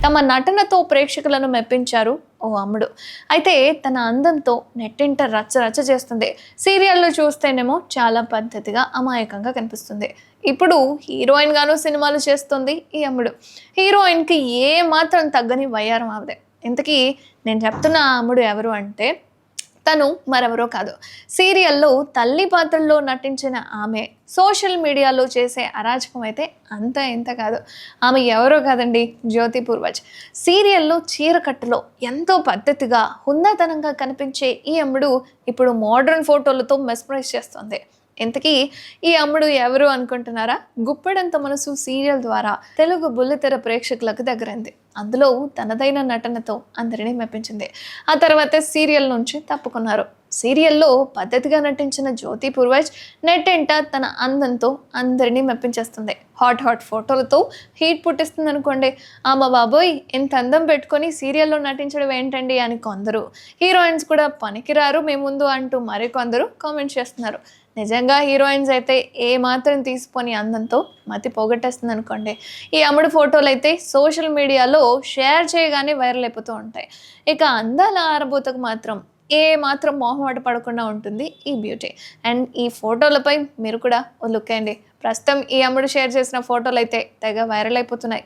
తమ నటనతో ప్రేక్షకులను మెప్పించారు ఓ అమ్ముడు. అయితే తన అందంతో నెట్టింట రచ్చ రచ్చ చేస్తుంది. సీరియల్‌లో చూస్తేనేమో చాలా పద్ధతిగా, అమాయకంగా కనిపిస్తుంది. ఇప్పుడు హీరోయిన్ గాను సినిమాలు చేస్తుంది ఈ అమ్ముడు. హీరోయిన్‌కి ఏ మాత్రం తగ్గని వయ్యారం ఆమెదే. ఇంతకీ నేను చెప్తున్న ఆ అమ్ముడు ఎవరు అంటే తను మరెవరో కాదు. సీరియల్‌లో తల్లి పాత్రలో నటించిన ఆమె. సోషల్ మీడియాలో చేసే అరాచకం అయితే అంతా ఇంత కాదు. ఆమె ఎవరో కాదండి, జ్యోతి పూర్వజ్. సీరియల్‌లో చీరకట్టులో ఎంతో పద్ధతిగా, హుందాతనంగా కనిపించే ఈ అమ్ముడు ఇప్పుడు మోడ్రన్ ఫోటోలతో మెస్మరైజ్ చేస్తోంది. ఇంతకీ ఈ అమ్ముడు ఎవరు అనుకుంటున్నారా? గుప్పెడంత మనసు సీరియల్ ద్వారా తెలుగు బుల్లితెర ప్రేక్షకులకు దగ్గరైంది. అందులో తనదైన నటనతో అందరినీ మెప్పించింది. ఆ తర్వాత సీరియల్ నుంచి తప్పుకున్నారు. సీరియల్లో పద్ధతిగా నటించిన జ్యోతి పూర్వజ్ నెట్టింట తన అందంతో అందరినీ మెప్పించేస్తుంది. హాట్ హాట్ ఫోటోలతో హీట్ పుట్టిస్తుంది అనుకోండి. అమ్మ బాబోయ్, ఇంత అందం పెట్టుకొని సీరియల్లో నటించడం ఏంటండి అని కొందరు, హీరోయిన్స్ కూడా పనికిరారు మీ ముందు అంటూ మరికొందరు కామెంట్ చేస్తున్నారు. నిజంగా హీరోయిన్స్ అయితే ఏ మాత్రం తీసుకొని అందంతో మతి పోగొట్టేస్తుంది అనుకోండి. ఈ అమ్ముడు ఫోటోలు అయితే సోషల్ మీడియాలో షేర్ చేయగానే వైరల్ అయిపోతూ ఉంటాయి. ఇక అందాల ఆరబోతకు మాత్రం ఏ మాత్రం మొహమాట పడకుండా ఉంటుంది ఈ బ్యూటీ. అండ్ ఈ ఫోటోలపై మీరు కూడా ఓ లుక్ వేయండి. ప్రస్తుతం ఈ అమ్ముడు షేర్ చేసిన ఫోటోలు అయితే తెగ వైరల్ అయిపోతున్నాయి.